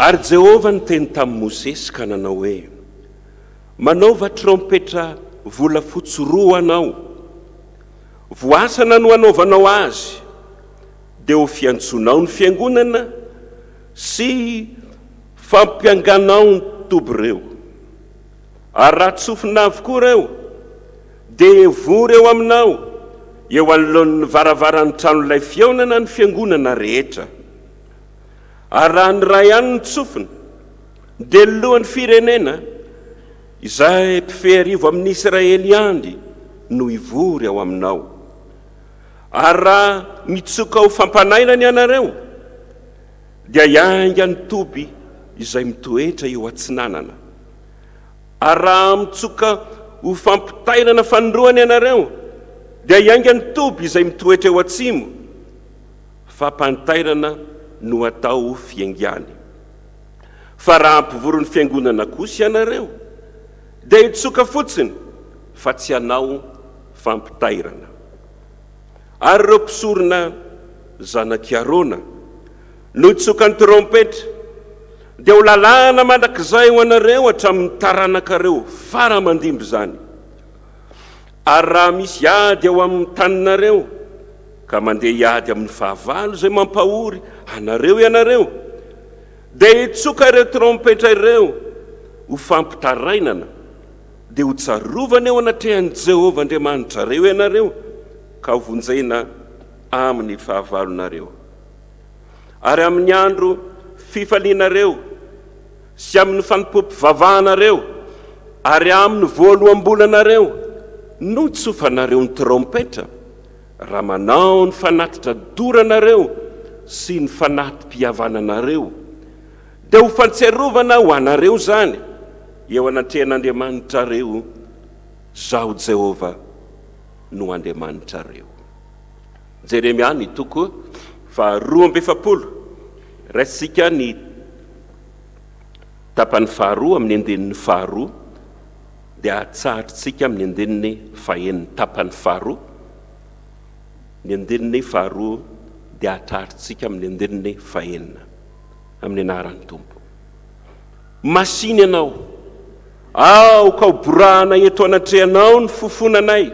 Ary Jehova niteny tamin'i Mosesy ka nanao hoe: manaova trompetra volafotsy 2 anao. Voasana no anaovanao azy, dia ho fiantsonao ny fiangonana sy fampianganao ny toby ireo. Ary raha tsofina avokoa ireo, dia vory eo aminao eo anoloan'ny varavaran'ny tranon'ilay fiaonana ny fiangonana rehetra. Ary raha ny ray ihany ny tsofina, dia ny lohan'ny firenena izay mpifeharivo amin'ny Israely ihany no ivory ao aminao. Ary raha mitsoka ho fampanainany ianareo, dia hiainga ny toby izay mitoetra eo atsinanana. Ary raha mitsoka ho fampitairana fanondroany ianareo, dia hiainga ny toby izay mitoetra eo atsimo. Fampantairana no atao fiaingany. Fa raha ampivoron'ny fiangonana kosa ianareo, dia hitsoka fotsiny fa tsy hanao fampitairana. Ary ireo mpisorona zanaky Arona no hitsoka ny trompetra, dia ho lalàna mandrakizay ho anareo hatramin'ny taranaka-reo faramandimby zany. Ary raha misy ady ao amin'ny taninareo ka mandeha hiady amin'ny fahavalo izay mampahory anareo ianareo, dia hitsoka ireo trompetra ireo ho fampitarainana, dia ho tsarovana eo anatrehan'i Jehova Andriamanitrareo ianareo ka ho vonjena amin'ny fahavalonareo. Ary amin'ny andro fifalianareo sy amin'ny fanimpom-pivavahanareo ary amin'ny voalohambolanareo no tsofanareo ny trompetra, raha manao ny fanatitra doranareo sy ny fanatim-pihavananareo, dia ho fantsiarovana ho anareo zany eo anatrehan'Andriamanitrareo. Zaho Jehova no Andriamanitrareo. Jeremia ny toko 2:7. Raisitsika ny tapany 2 amin'ny andinin'ny 2, dia atsahatritsika amin'ny andininy 9 tapany 2. Ny andininy 2 dia atsahatritsika amin'ny andininy 9 amin'ny anaran'ny Tompo. Masiny ianao, ao ka ho borana eto anatrehanao ny fofonanay,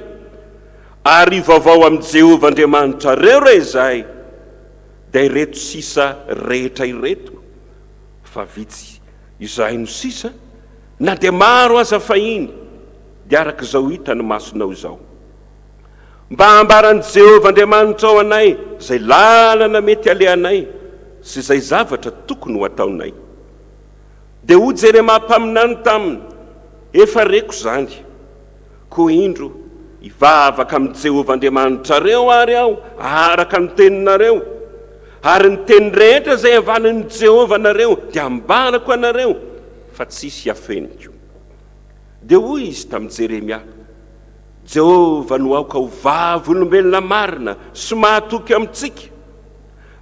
ary vaovao amin'ny Jehova Andriamanitrareo raha izahay, dia ireto sisa rehetra ireto, fa vitsy izahay no sisa, na dia maro aza fahiny, dia araka izao hita ny masonao izao. Mba hambaran'i Jehova Andriamanitra ao anay izay lalana mety alehanay sy izay zavatra tokony ho ataonay. Dia ho Jeremia mpaminany taminy: efa reko zany, koa indro hivavaka amin'ny Jehova Andriamanitrareo ary aho araka ny teninareo, ary ny teny rehetra izay avanin'ny Jehova nareo dia ambarako anareo, fa tsisy hafeniko. Dia hoy izy tamin'i Jeremia: Jehova no aoka ho vavolombelona marina sy mahatoky amintsika,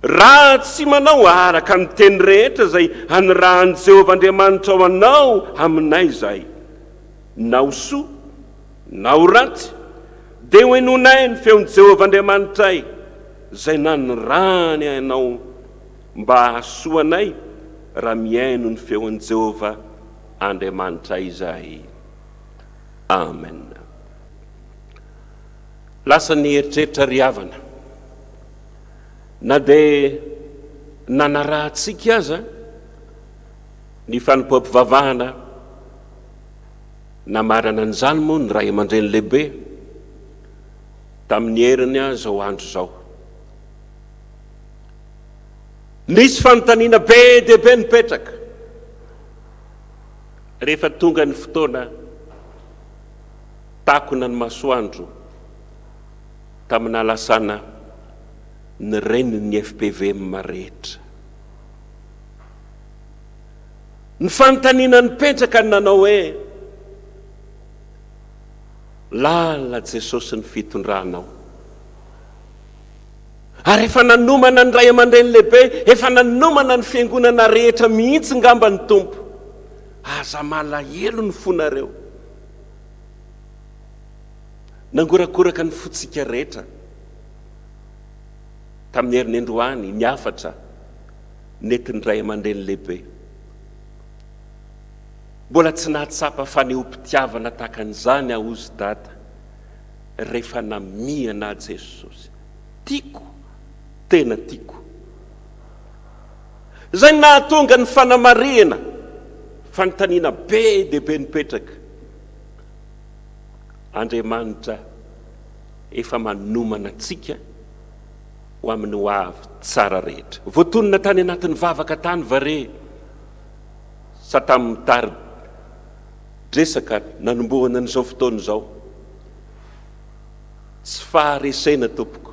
raha tsy manao araka ny teny rehetra izay hanirahan'i Jehova Andriamanitra ao anao aminay izahay, na ho soa na ho ratsy, dia ho henonay ny feon'i Jehova Andriamanitray izay nanirahany ianao mba hahasoanay raha miaino ny feon'i Jehova Andriamanitray izahay. Amen. Lasa ny eritreritra riavana, na dia nanarahantsika aza ny fanimpom-pivavahana, namarana an'izany moa ny ray aman-dreny lehibe tamin'ny heriny zao andro zao. Nisy fanontaniana be dia be nipetraka rehefa tonga ny fotoana takona ny masoandro tamina lasana ny renin'ny FPVM rehetra. Ny fanontaniana nipetraka ny nanao hoe: lala Jesosy ny fitondranao. Ary efa nanomana ny ray aman-dreny lehibe, efa nanomana ny fiangonana rehetra mihitsy ngamba ny Tompo. Aza malahelo ny fonareo. Nangorakoraka ny fotsika rehetra tamin'ny herin'ny androany niafatra nentin'ny ray aman-dreny lehibe. mbola tsy nahatsapa faneom-pitiavana takan'izany aho ozy dada rehefa namiana Jesosy. Tiako, tena tiako. Zay nahatonga ny fanamarihana, fanontaniana be dia be nipetraka. Andriamanitra efa manomana antsika ho amin'ny ho avy tsara rehetra. Voatonona tany anatin'ny vavaka tany vare, sa tamin'ny tary dresaka nanombohana n'izao fotoana izao. Tsy faharesena tompoko,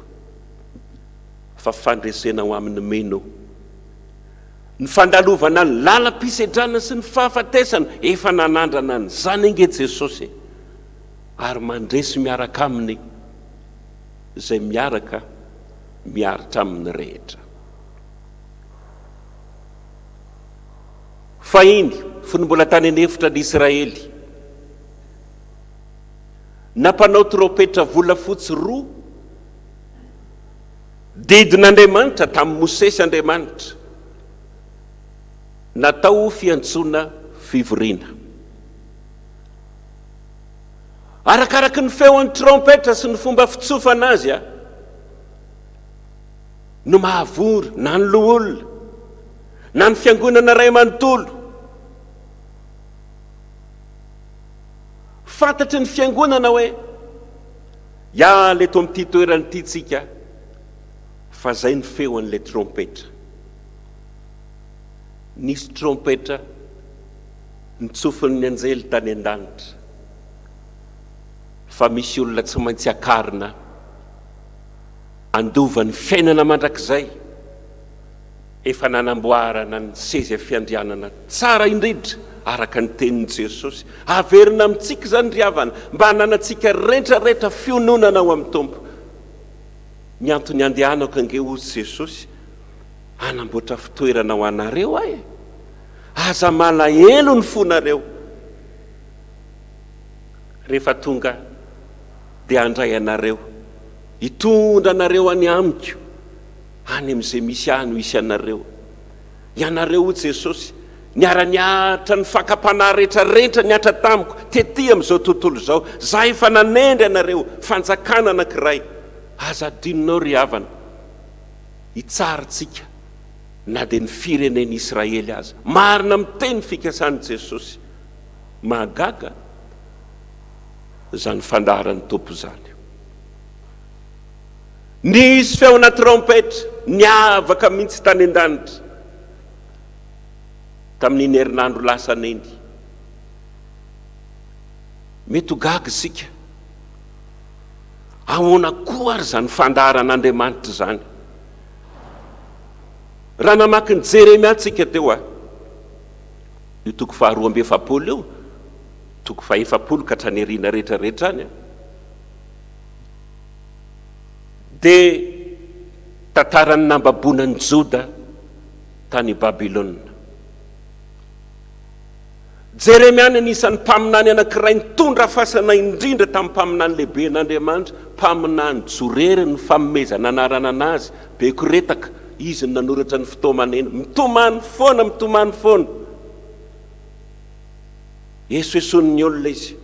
fa fandresena ho amin'ny meno. Ny fandalovana ny lalam-pisedrana sy ny fahafatesana efa nanandrana ny zany ange Jesosy, ary mandresy miaraka aminy izay miaraka miaritra amin'ny rehetra. Fahiny fony mbola tany anefitra n'Israely, nampanao trompetra volafotsy roa didin'Andriamanitra tamin'ny Mosesy Andriamanitra, natao fiantsoana fivoriana. Arakaraky ny feon'ny trompetra sy ny fomba fitsofana azy no mahavory na ny loholona na ny fiangonana ray manontolo. Fantatry ny fiangonana hoe leto amin'ity toerana ity tsika, fa zay ny feon'ilay trompetra. Nisy trompetra nitsofin'ny anjely tany an-danitra, fa misy olona tsy maintsy akarina andovan'ny fiainana mandrakizay, efa nanamboarana ny sezy fiandrianana tsara indrindra araka ny tenin'i Jesosy. Averina amintsika zany ry havana, mba hananatsika rehetrarehetra fiononana ao amin'ny Tompo. Ny antony andehanako ange ozy Jesosy, hanamboatra fitoerana ho anareo ahy, aza malahelo ny fonareo. Rehefa tonga dia handray anareo, hitondra anareo any amiko, any amin'izay misy any ho isy anareo. Ianareo Jesosy niara-niatra ny fakapanahy rehetrarehetra niatra tamiko tety amin'izao tontolo izao. Zay efa nanendry anareo fanjakana anankiray. Aza adinonao ry havana, hitsaritsika na dia ny fireneny Israely aza, marina miteny fikasan'i Jesosy, mahagaga zany fandaharan'ny Tompo zany. Nisy feona trompetra niavaka mihitsy tany an-danitra tamin'iny herinandro lasaneny. Mety ho gaga isika, ahoana koa ary zany fandaharan'Andriamanitra zany? Raha namaky ny Jeremia tsika teo io toko faharoa amby efapolo io, toko fahaefapolo ka hatrany ariana rehetrarehetra any, dia tantarany nambabonan'ny Joda tany Babilôna. Jeremia anisan'ny mpaminany anankiray nitondra fasana indrindra tamin'ny mpaminany lehibe n'Andriamanitra, mpaminany Jorery ny famomezana anarana anazy, Bekoretaka, izy ny nanoratra ny fitomanena, mitomany foana. Esoeson'ny olona izy,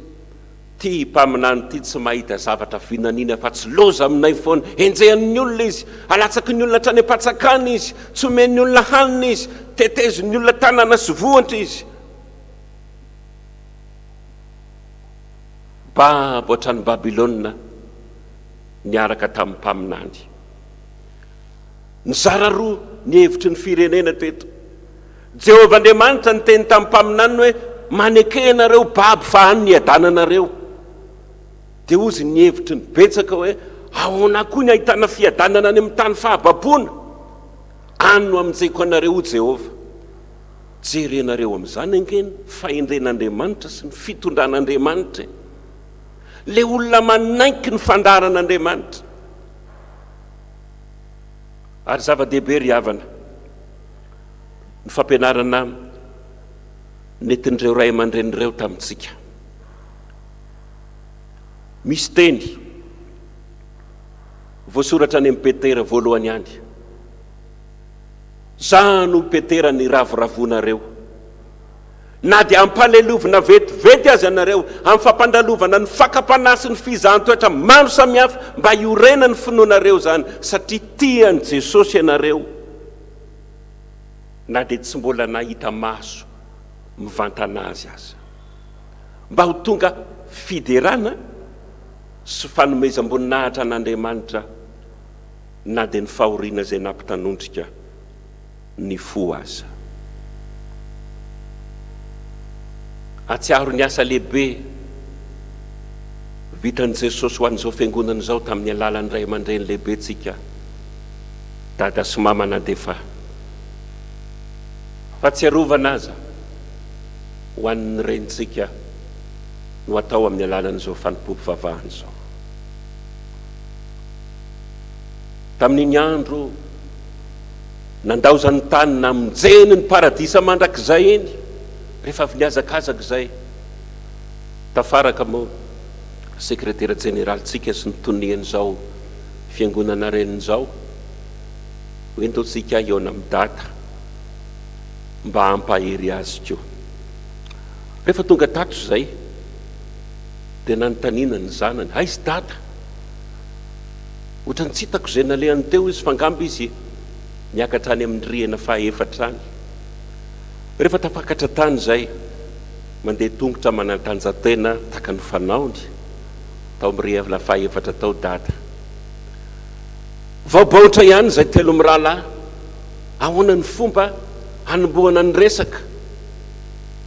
ty mpaminany ty tsy mahita zavatra vinanina fa tsy loza aminay foana. Enjehan'ny olona izy, alatsaky ny olona hatrany am-patsakany izy, tsy omen'ny olona hanina izy, tetezin'ny olona tanàna sy vohitra izy. Babo hatrany Babilôna niaraka tamin'ny mpaminany. Ny zara roa ny hevitry ny firenena teto. Jehovah Andriamanitra ny teny tamin'ny mpaminany hoe manekenareo babo fa any ny adananareo. Dia ozy ny hevitry ny betsaka hoe ahoana koa ny ahitana fiadanana any amin'ny tany fahababona, any no aminjeko anareo o Jehovah. Jerenareo amin'izany angeny fahendren'Andriamanitra sy ny fitondran'Andriamanitra, le olona manaiky ny fandaharan'Andriamanitra. Ary zava-dehibe ry havana, ny fampianarana netin'ireo ray aman-drenireo tamintsika. Misy teny voasoratra any amin'ny Petera voalohany any, zano Petera ny ravoravonareo, na dia ampalelovana vetivety azy anareo amin'ny fampandalovana ny fakapanasy ny fizahan-toetra maro samihafa mba iorena ny finoanareo zany satria tiany Jesosy ianareo, na dia tsy mbola nahita maso mivantana azy aza, mba ho tonga fiderana sy fanomezam-boninahitra an'Andriamanitra na dia ny fahoriana izay nampitanondrika ny fo aza. Atsiaro ny asa lehibe vitan'i Jesosy ho an'izao fiangonana izao tamin'ny alalan'ny ray aman-dreny lehibe tsika dada sy mamana defa fahatsiarovana aza ho an'ny renitsika no atao amin'ny alalan'izao fanompoam-pivavahana izao. Tamin'iny andro nandaozany tany na mijeny ny paradisa mandrakizay eny, rehefa avy niazakazaka izay tafaraka moa sekretera jeneralytsika sy nytoniany izao fiangonana ren'izao hoe ntaotsika eo amin'ny data mba hampahery azy keo. Rehefa tonga tato izay dia nanontaniana ny zanany, aizy data, ohatrany tsy hitako izay nalehany teo izy fangamba izy niakatra any amin'ny rihana fahaefatra any. Rehefa tafakatra tany izay mandeha tongotra manantanjatena taka ny fanaony tao amin'ny rihana fahaefatra tao data, vaobaotra ihany izay telo amin'ny rahalahy, ahoana ny fomba hanombohana ny resaka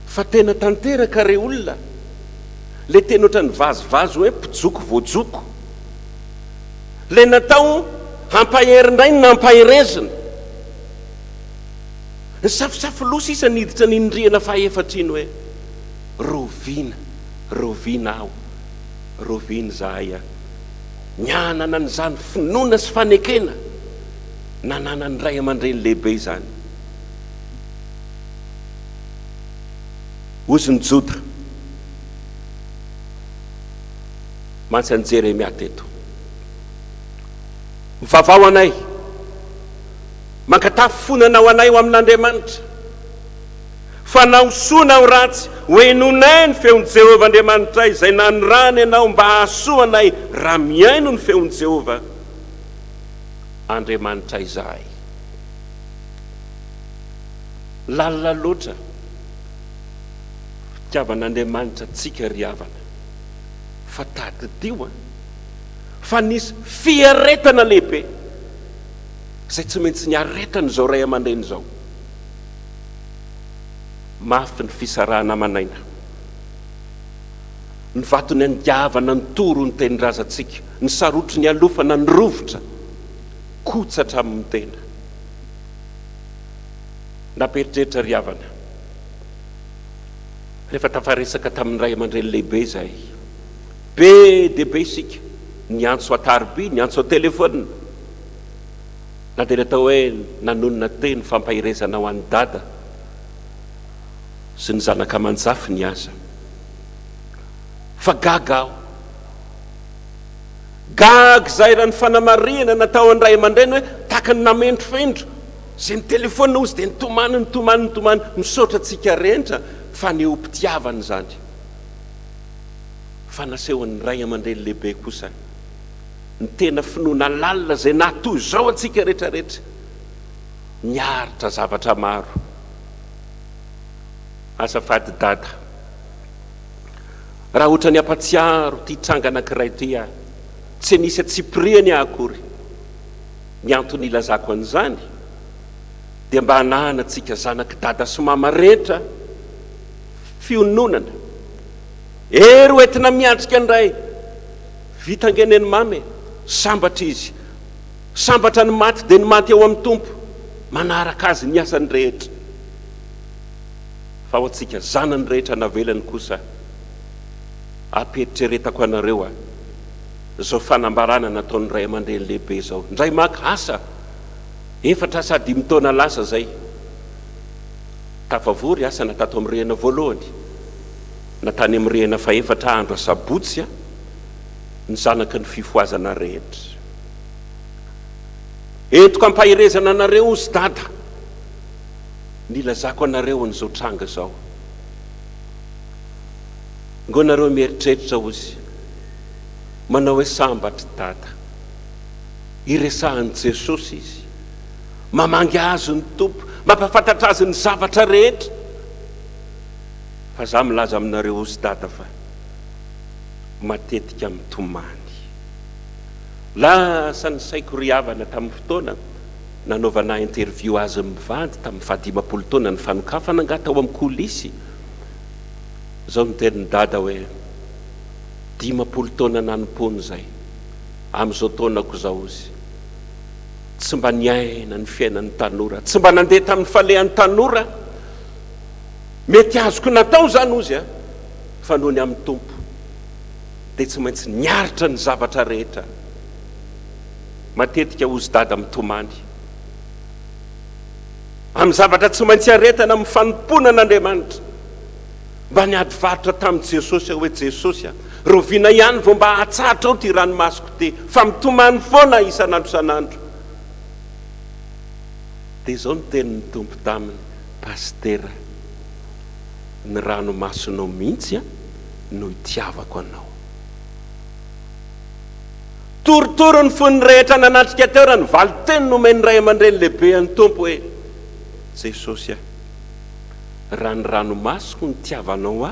fa tena tanteraka re olona le tena ohatran'ny vazovazo hoe mpijoko voajoko, le natao hampaherindray na hampaherezina. Ny safisafy losa isa niditra n'indriana fahaefatra iny hoe rovina aho, rovina zahay nianana n'izany finoana sy fanekena nanana ny ray aman-dreny lehibe izany. Ozy ny Joda mantsy an'i Jeremia teto, mivavao anay, mankatafy fonanao anay ho amin'Andriamanitra, fa nahosoana ho ratsy hoe nonay ny feon'i Jehovah Andriamanitra izay nanorany ianao mba hahasoa anay raha miaino ny feon'i Jehovah Andriamanitra izahay. Lalina loatra fitiavan'Andriamanitra tsika ry havana, fa tady tio fa nisy fiaretana lehibe izay tsy maintsy niaretana izao ray aman-dreny izao. Mafy ny fisarahana manaina, ny vatony andiavana ny toro ny tenin-drazantsika, ny sarotry ny alofana ny rovotra kotsatra amin'ny tena. Naperitreritra ry havana, rehefa tafaresaka tamin'ny ray aman-dreny lehibe izay, be dia be isika niantso atarby, niantso atelefona, na dia natao hoe nanonona teny fampahirezana ho an'ny dada sy ny zanaka manjafy ny asa, fa gaga aho, gaga izay raha ny fanamarihana natao an'ny ray aman-dreny hoe tahaka ny namendro fendro izay ny telefona ozy dia nitomany misaotra antsika renitra fa ny ompitiavana izany. Fa nasehoan'ny ray aman-dreny lehibe kosa ny tena finoana lalina izay natoy izao antsika rehetrarehetra, niaritra zavatra maro. Azafady dada, raha ohatra ny ampatsiaro ty tranga anankiray ty aho, tsy nisy atsipiriany aho akory, ny antony ilazako an'izany dia mba hanahana antsika zanaky dada sy mama rehetra fiononana, ery hoentina miatrika andray vitangeneny mamy, sambatra izy, sambatra ny maty dia ny maty eo amin'ny tompo, manaraka azy ny asany rehetra. Fa ho antsika zanany rehetra navelany kosa apetitreretako anareo zao fanambarana nataon'ny ray aman-dreny lehibe zao. Ndray maka asa efatra sady mitaona lasa zay, tafavory asa natato amin'ny rihana voalohany, natany amin'ny rihana faefatra andro sabotsy ny zanaky ny fifoazana rehetra. Entiko ampahirezana anareo sy dada, nilazako anareo an'izao tranga zao, ngo nareo mieritreritra ozy manao hoe sambatra dada iresahan'i Jesosy izy, mamangy azy ny tompo, mampafantatra azy ny zavatra rehetra. Fa za milaza aminareo ozy dada fa matetika mitomany. Lasa ny saiko ry havana tamin'ny fotoana nanaovana interview azy mivady tamin'ny 15 taona ny fanokafana nga tao amin'ny kolisy. Zao ny tenin'ny dada hoe 15 taona nanompoana zay amin'izao taonako zao izy tsy mba niaina ny fiainan'ny tanora, tsy mba nandeha tamin'ny falehan'ny tanora. Mety azoko natao zany ozy fa noho ny amin'ny tompo dia tsy maintsy niaritra ny zavatra rehetra. Matetika ozy dada mitomany amin'ny zavatra tsy maintsy aretana amin'ny fanompona n'Andriamanitra. Mba niady varotra tamin'i Jesosy hoe Jesosy roviana ihany vao mba hatsatra ao ty ranomasoko ty, fa mitomany foana isan'andro isan'andro. Dia zao ny tenin'ny tompo taminy pastera, ny ranomasonao mihitsy no itiavako anao. Torotoro ny fony rehetra nanatrika teo raha ny valiteny nomeny ray aman-dreny lehibe any tompo hoe Jesosy raha ny ranomasoko ny tiavanao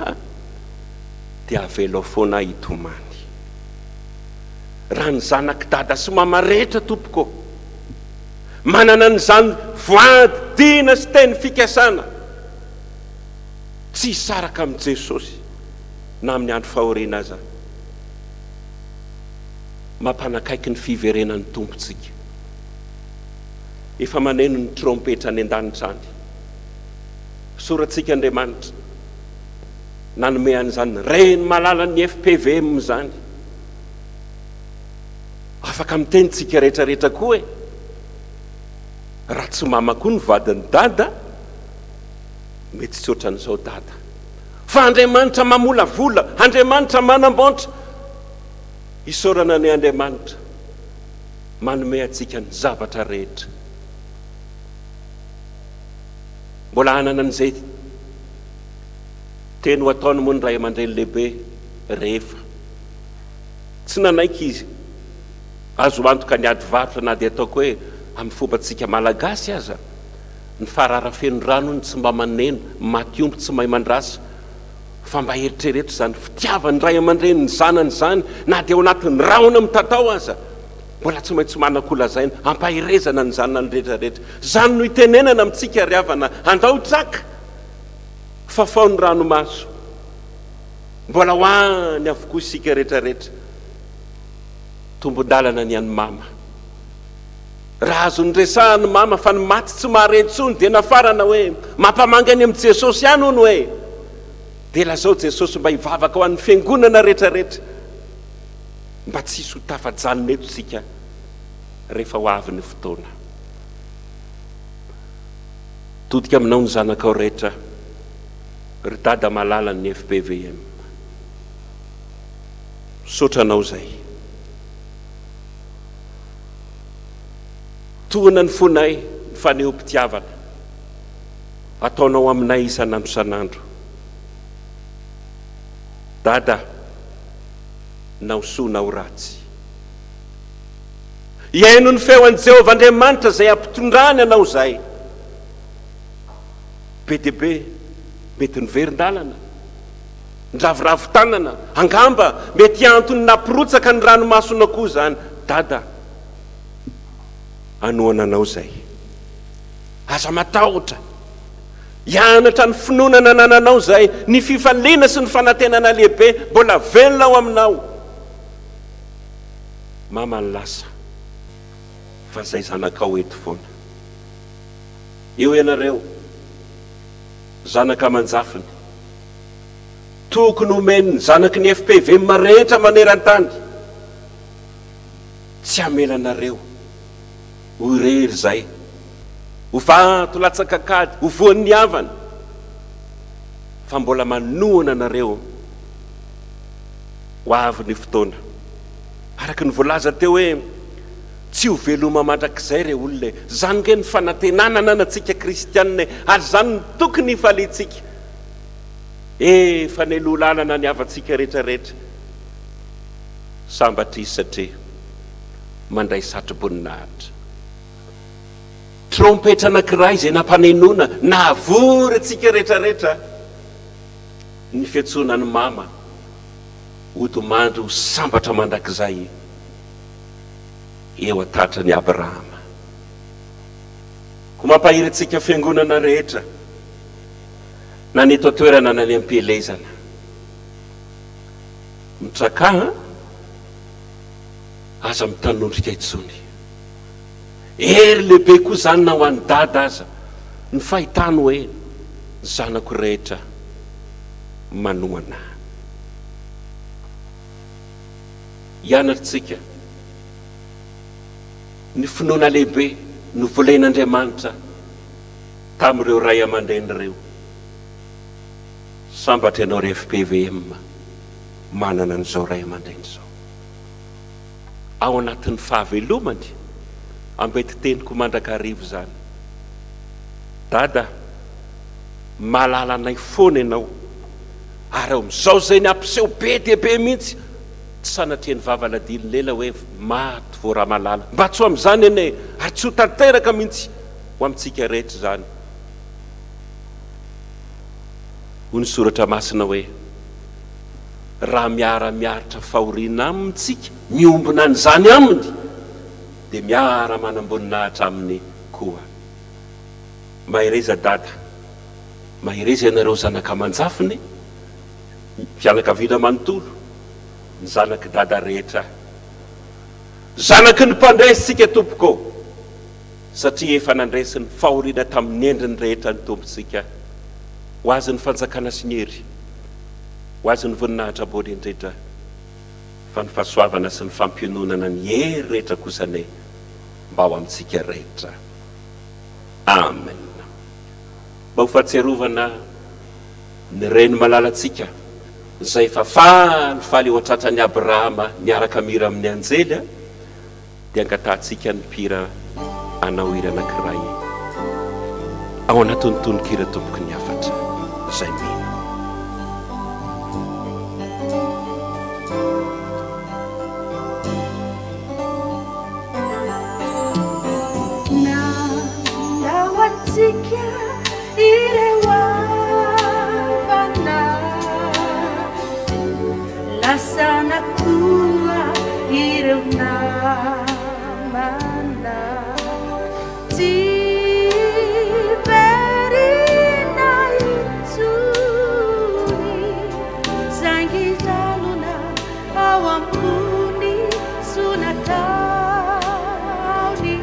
dia avelao foana hitomany. Raha ny zanaky dada sy mama rehetra tompoko manana n'izany voady dina sy teny fikasana, tsy hisaraka amin'i Jesosy na amin'ny andro fahoriana aza, mampanakaiky ny fiverenan'ny tompontsika. Efa maneno ny trompetra any an-danitra any, soratsika Andriamanitra nanome an'izany reny malala ny FPVM zany, afaka mitenitsika rehetrarehetra koa hoe raha tsy mama koa ny vadiny dada mety tsy ohatran'izao dada. Fa Andriamanitra mamolavola, Andriamanitra manamboatra, isaorana ny Andriamanitra manome atsika ny zavatra rehetra. Mbola hanana an'izay teny ho ataony moa ny ray aman-dreny lehibe rehefa tsy nanaiky izy azo antoka niady varotra na dia ataoko hoe amin'ny fombantsika malagasy aza ny farara feno rano ny tsy mba maneno maty omby tsy mahay mandrasa, fa mba eritrereto zany fitiavany ray aman-dreny ny zanany zany na dia ao anatin'ny raona mitatao aza mbola tsy maintsy manakolazaina ampahirezana ny zanany rehetrarehetra. Zany no itenenana amintsika ry havana, andao traka fa fao ny ranomaso mbola hoany avokoa isika rehetrarehetra. Tombon-dalana ny any mama, raha azo ny resahany mama fa ny maty tsy maharentsony dia nafarana hoe mampamangany amin'i Jesosy ihany hono hoe dia lazao Jesosy mba hivavaka ho an'ny fiangonana rehetrarehetra, mba tsy hisy ho tafajanona eto sika rehefa ho avy ny fotoana. Todika aminao ny zanakao rehetra ry dada malala ny FPVM, sotranao zay, tohana ny fonay ny fanehom-pitiavana ataonao aminay isan'andro isan'andro. Dada, nao soa nao ratsy, iaino ny feon'i Jehovah Andriamanitra zay ampitondrany anao zay. Be dia be mety niverin-dalana, ndravoravo tanana, angamba mety antony nampirotsaka ny ranomasona koa zany. Dada, anoana anao zay, aza matahotra, hianatra ny finoana nananao zay, ny fifaliana sy ny fanantenana lehibe mbola velona ao aminao. Mama ny lasa fa zay zanakao eto foana. Eo ianareo zanaka manjafiny, tokony omeny zanaky ny FPVM rehetra maneran-tany, tsy amelanareo ho irery zay, ho vato latsakakady, ho voan'ny havana, fa mbola manohana nareo ho avy ny fotoana. Araka ny voalaza teo hoe tsy ho veloma mandrakizay re olona, zany nge ny fanantenana nanantsika kristianina, ary zany ny tokony hifaliantsika. efa nelolanana ny avantsika rehetrarehetra sambatra izy satria mandray satroboninahitra trompetra anankiray izay nampanenona nahavory antsika rehetrarehetra ny fiantsonany mama odimandro sambatra mandrakizay eo atatra ny Abrahama ko mampahiry antsika fiangonana rehetra na ny eto toerana na ny ampelezana mitraka aza mitanondrika itsony ery lehibe koa zany na ho an'ny dada aza ny fahitany hoe ny zanako rehetra manoana ianatritsika ny finoana lehibe no volain'Andriamanitra tamin'ireo ray aman-dreny ireo sambatra ianao ry FPVM manana an'izao ray aman-dreny zao ao anatin'ny fahavelomany ambety teniko mandrakarivo zany dada malala anay foana ianao ary ao amin'izao zay ny ampiseho be dehibe mihitsy tsy sanatria ny vavaladiny lela hoe maty vo raha malala mba tsy ho amin'izany ene ary tsy ho tanteraka mihitsy ho amintsika rehetra zany ho ny soratra masina hoe raha miara-miaritra fahoriana amintsika miombona an'izany aminy dia miara manamboninahitra aminy koa mahireza dada mahireza ianareo zanaka manjafiny mpianakaviana manontolo ny zanaky dada rehetra zanaky ny mpandraisitsika tompoko satria efa nandraisiny fahoriana tamin'ny endriny rehetra ny tompontsika ho azy ny fanjakana sy ny hery ho azy ny voninahitra ambony indrindra fa ny fahasoavana sy ny fampiononana ny hery rehetra kosane mba ho amintsika rehetra amen mba ho fahatsiarovana ny reny malalatsika zay fa falifaly eo atratra ny Abrahama niaraka mira amin'ny anjely dia angatahtsika ny mpira anao hira anankiray ao anatin'ny tononkira tomboky ny afatra zay mino Nawatsika irewana lasana tua ireuna mana tiberina ituni zangizaluna awampuni sunatauni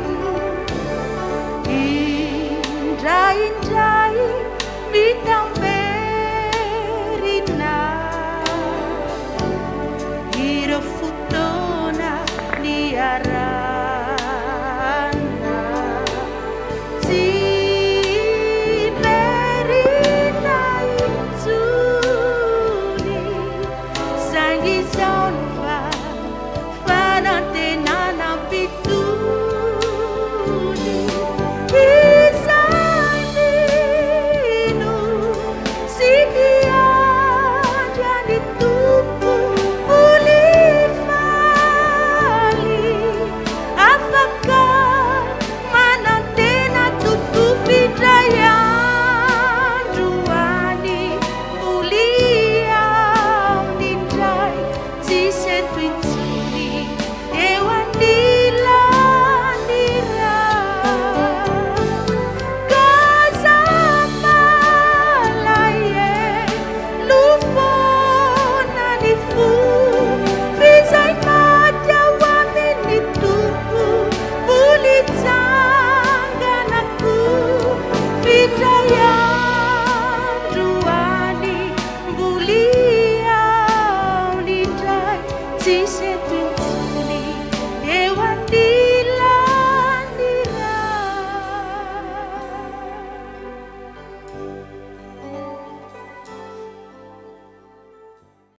injai mita